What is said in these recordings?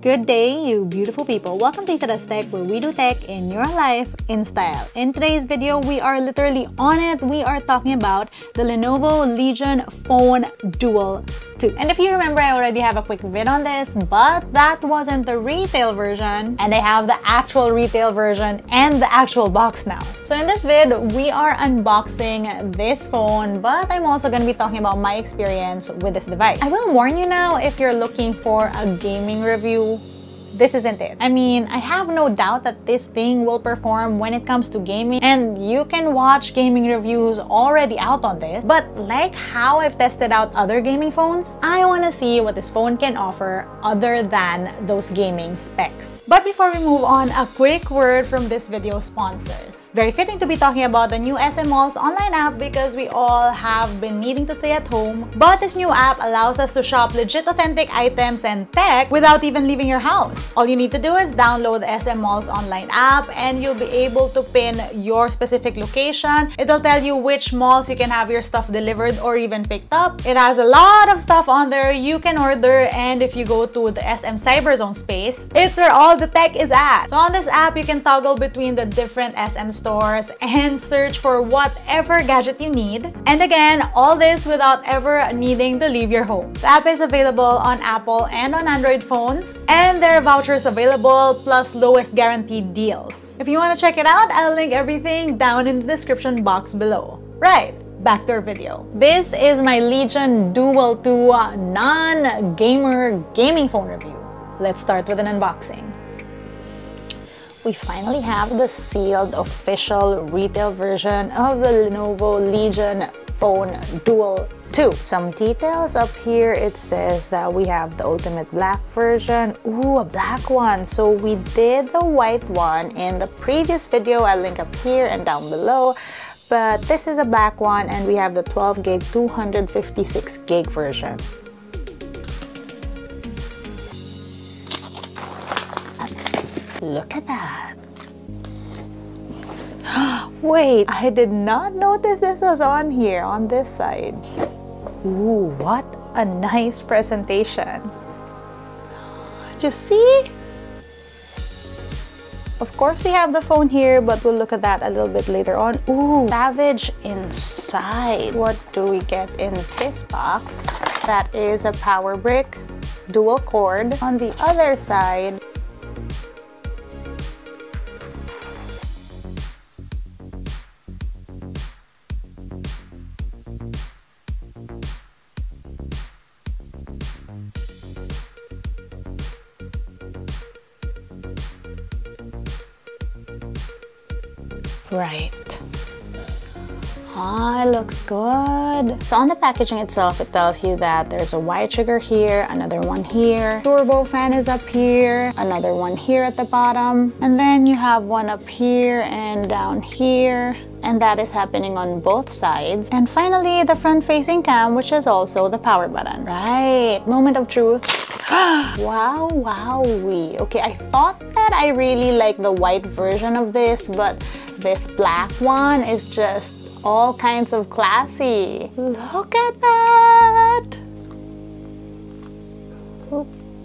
Good day, you beautiful people. Welcome to LAZADA's Tech, where we do tech in your life in style. In today's video, we are literally on it. We are talking about the Lenovo Legion Phone Duel 2. And if you remember, I already have a quick vid on this, but that wasn't the retail version. And I have the actual retail version and the actual box now. So in this vid, we are unboxing this phone, but I'm also going to be talking about my experience with this device. I will warn you now, if you're looking for a gaming review, this isn't it. I mean, I have no doubt that this thing will perform when it comes to gaming, and you can watch gaming reviews already out on this, but like how I've tested out other gaming phones, I want to see what this phone can offer other than those gaming specs. But before we move on, a quick word from this video sponsors. Very fitting to be talking about the new SM Mall's online app because we all have been needing to stay at home, but this new app allows us to shop legit authentic items and tech without even leaving your house. All you need to do is download the SM Mall's online app and you'll be able to pin your specific location. It'll tell you which malls you can have your stuff delivered or even picked up. It has a lot of stuff on there you can order, and if you go to the SM Cyberzone space, it's where all the tech is at. So on this app, you can toggle between the different SM stores and search for whatever gadget you need. And again, all this without ever needing to leave your home. The app is available on Apple and on Android phones, and there are vouchers available plus lowest guaranteed deals. If you want to check it out, I'll link everything down in the description box below. Right, back to our video. This is my Legion Duel 2 non-gamer gaming phone review. Let's start with an unboxing. We finally have the sealed official retail version of the Lenovo Legion Phone Duel 2. Some details up here. It says that we have the ultimate black version. Ooh, a black one. So we did the white one in the previous video. I'll link up here and down below. But this is a black one, and we have the 12 gig 256 gig version. Look at that. Wait, I did not notice this was on here, on this side. Ooh, what a nice presentation. Did you see? Of course, we have the phone here, but we'll look at that a little bit later on. Ooh, savage inside. What do we get in this box? That is a power brick, dual cord. On the other side, right. Ah, it looks good. So on the packaging itself, it tells you that there's a Y trigger here, another one here, turbo fan is up here, another one here at the bottom, and then you have one up here and down here, and that is happening on both sides. And finally, the front-facing cam, which is also the power button. Right, moment of truth. Wow, wowee. Okay, I thought that I really like the white version of this, but this black one is just all kinds of classy. Look at that!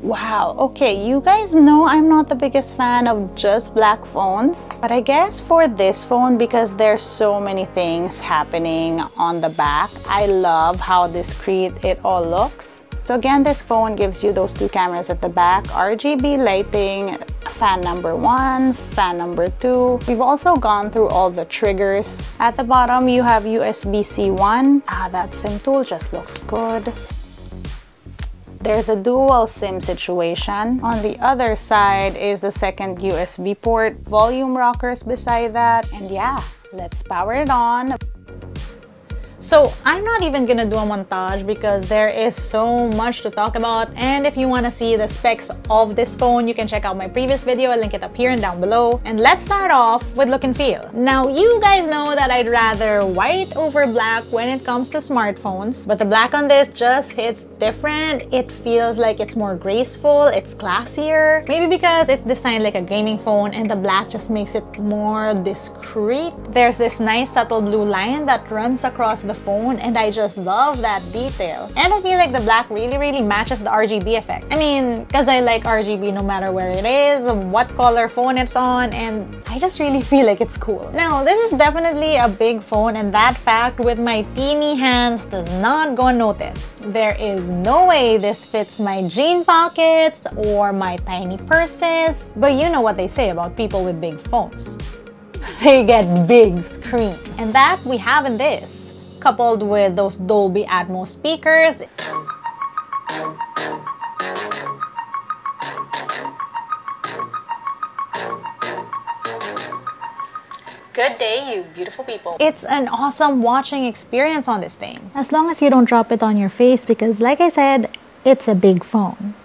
Wow, okay, you guys know I'm not the biggest fan of just black phones, but I guess for this phone, because there's so many things happening on the back, I love how discreet it all looks. So again, this phone gives you those two cameras at the back, RGB lighting, fan number 1, fan number 2. We've also gone through all the triggers. At the bottom, you have USB-C 1. That SIM tool just looks good. There's a dual SIM situation. On the other side is the second USB port, volume rockers beside that, and yeah, let's power it on. So I'm not even gonna do a montage because there is so much to talk about, and if you want to see the specs of this phone, you can check out my previous video. I'll link it up here and down below. And let's start off with look and feel. Now, you guys know that I'd rather white over black when it comes to smartphones, but the black on this just hits different. It feels like it's more graceful, it's classier. Maybe because it's designed like a gaming phone and the black just makes it more discreet. There's this nice subtle blue line that runs across the phone, and I just love that detail. And I feel like the black really matches the RGB effect. I mean, because I like RGB no matter where it is, what color phone it's on, and I just really feel like it's cool. Now, this is definitely a big phone, and that fact with my teeny hands does not go unnoticed. There is no way this fits my jean pockets or my tiny purses, but you know what they say about people with big phones. They get big screens. And that we have in this, coupled with those Dolby Atmos speakers. Good day, you beautiful people. It's an awesome watching experience on this thing. As long as you don't drop it on your face, because like I said, it's a big phone.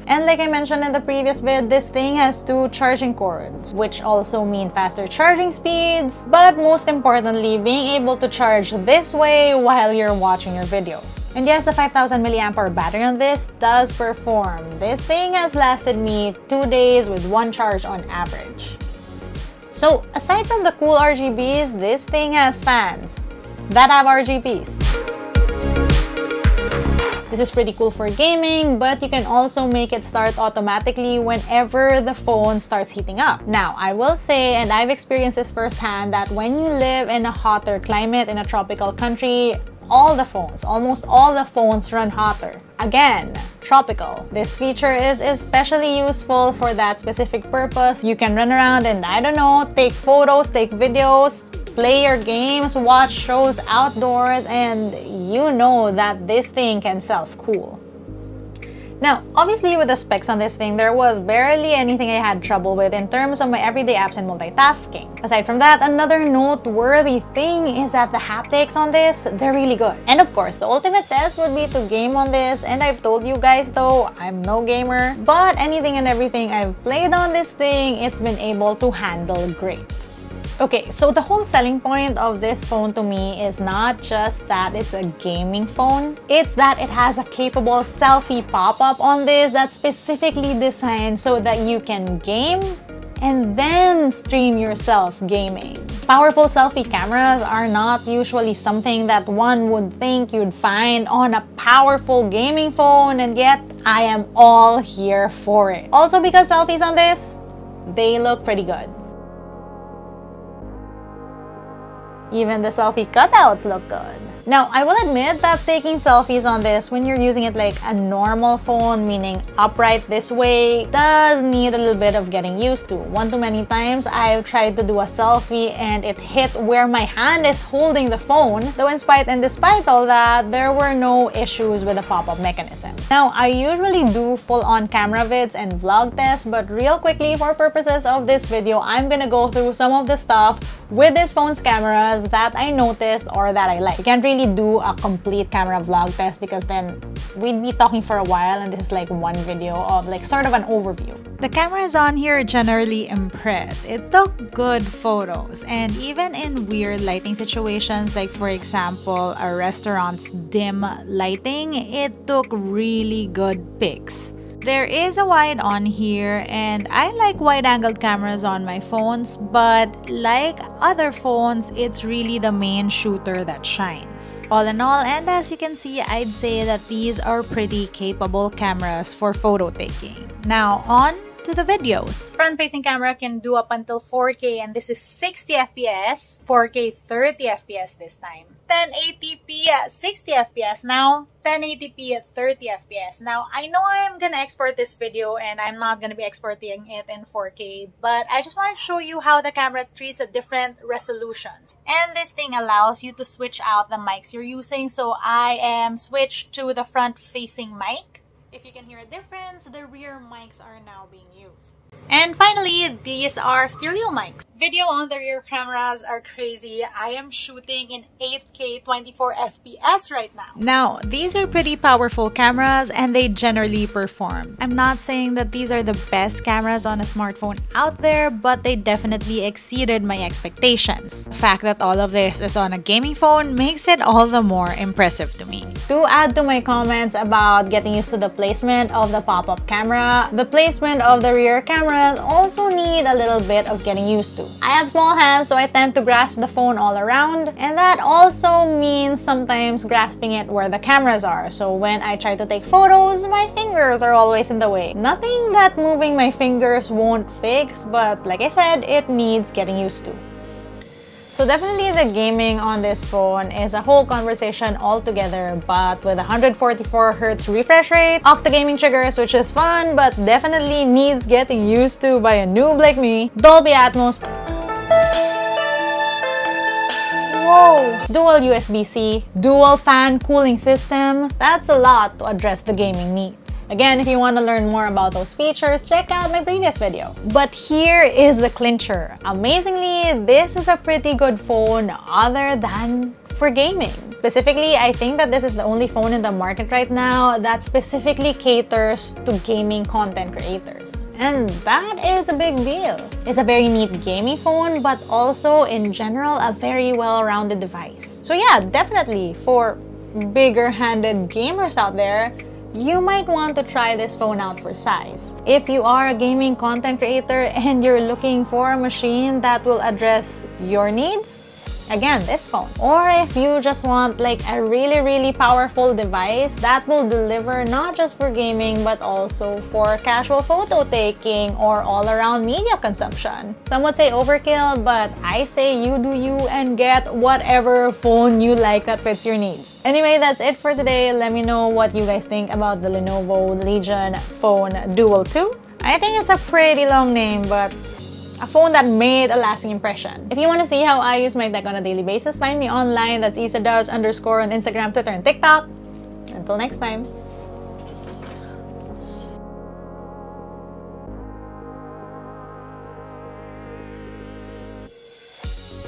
And like I mentioned in the previous vid, this thing has 2 charging cords, which also mean faster charging speeds, but most importantly, being able to charge this way while you're watching your videos. And yes, the 5000 mAh battery on this does perform. This thing has lasted me 2 days with 1 charge on average. So aside from the cool RGBs, this thing has fans that have RGBs. This is pretty cool for gaming, but you can also make it start automatically whenever the phone starts heating up. Now, I will say, and I've experienced this firsthand, that when you live in a hotter climate in a tropical country, almost all the phones run hotter. Again, tropical. This feature is especially useful for that specific purpose. You can run around and, I don't know, take photos, take videos, play your games, watch shows outdoors, and you know that this thing can self-cool. Now, obviously with the specs on this thing, there was barely anything I had trouble with in terms of my everyday apps and multitasking. Aside from that, another noteworthy thing is that the haptics on this, they're really good. And of course, the ultimate test would be to game on this, and I've told you guys though, I'm no gamer, but anything and everything I've played on this thing, it's been able to handle great. Okay, so the whole selling point of this phone to me is not just that it's a gaming phone, it's that it has a capable selfie pop-up on this that's specifically designed so that you can game and then stream yourself gaming. Powerful selfie cameras are not usually something that one would think you'd find on a powerful gaming phone, and yet I am all here for it. Also, because selfies on this, they look pretty good. Even the selfie cutouts look good. Now, I will admit that taking selfies on this when you're using it like a normal phone, meaning upright this way, does need a little bit of getting used to. One too many times, I've tried to do a selfie and it hit where my hand is holding the phone. Though despite all that, there were no issues with the pop-up mechanism. Now, I usually do full-on camera vids and vlog tests, but real quickly, for purposes of this video, I'm gonna go through some of the stuff with this phone's cameras that I noticed or that I like. You can't really do a complete camera vlog test because then we'd be talking for a while, and this is like one video of like sort of an overview. The cameras on here generally impress. It took good photos, and even in weird lighting situations, like for example a restaurant's dim lighting, it took really good pics. There is a wide on here, and I like wide-angled cameras on my phones, but like other phones, it's really the main shooter that shines. All in all, and as you can see, I'd say that these are pretty capable cameras for photo taking. Now, on to the videos. Front-facing camera can do up until 4K, and this is 60 FPS, 4K 30 FPS this time. 1080p at 60 FPS now, 1080p at 30 FPS. Now, I know I am gonna export this video and I'm not gonna be exporting it in 4K, but I just want to show you how the camera treats at different resolutions. And this thing allows you to switch out the mics you're using, so I am switched to the front-facing mic. If you can hear a difference, the rear mics are now being used. And finally, these are stereo mics. Video on the rear cameras are crazy. I am shooting in 8K 24 FPS right now. Now, these are pretty powerful cameras and they generally perform. I'm not saying that these are the best cameras on a smartphone out there, but they definitely exceeded my expectations. The fact that all of this is on a gaming phone makes it all the more impressive to me. To add to my comments about getting used to the placement of the pop-up camera, the placement of the rear cameras also need a little bit of getting used to. I have small hands, so I tend to grasp the phone all around, and that also means sometimes grasping it where the cameras are. So when I try to take photos, my fingers are always in the way. Nothing that moving my fingers won't fix, but like I said, it needs getting used to. So definitely the gaming on this phone is a whole conversation altogether, but with 144Hz refresh rate, octa gaming triggers, which is fun, but definitely needs getting used to by a noob like me, Dolby Atmos, whoa, dual USB-C, dual fan cooling system, that's a lot to address the gaming needs. Again, if you want to learn more about those features, check out my previous video. But here is the clincher. Amazingly, this is a pretty good phone other than for gaming. Specifically, I think that this is the only phone in the market right now that specifically caters to gaming content creators. And that is a big deal. It's a very neat gaming phone, but also in general, a very well-rounded device. So yeah, definitely for bigger-handed gamers out there, you might want to try this phone out for size. If you are a gaming content creator and you're looking for a machine that will address your needs, again, this phone. Or if you just want like a really powerful device that will deliver not just for gaming but also for casual photo taking or all-around media consumption. Some would say overkill, but I say you do you and get whatever phone you like that fits your needs. Anyway, that's it for today. Let me know what you guys think about the Lenovo Legion Phone Duel 2. I think it's a pretty long name, but a phone that made a lasting impression. If you want to see how I use my tech on a daily basis, find me online. That's LAZADA_ on Instagram, Twitter, and TikTok. Until next time.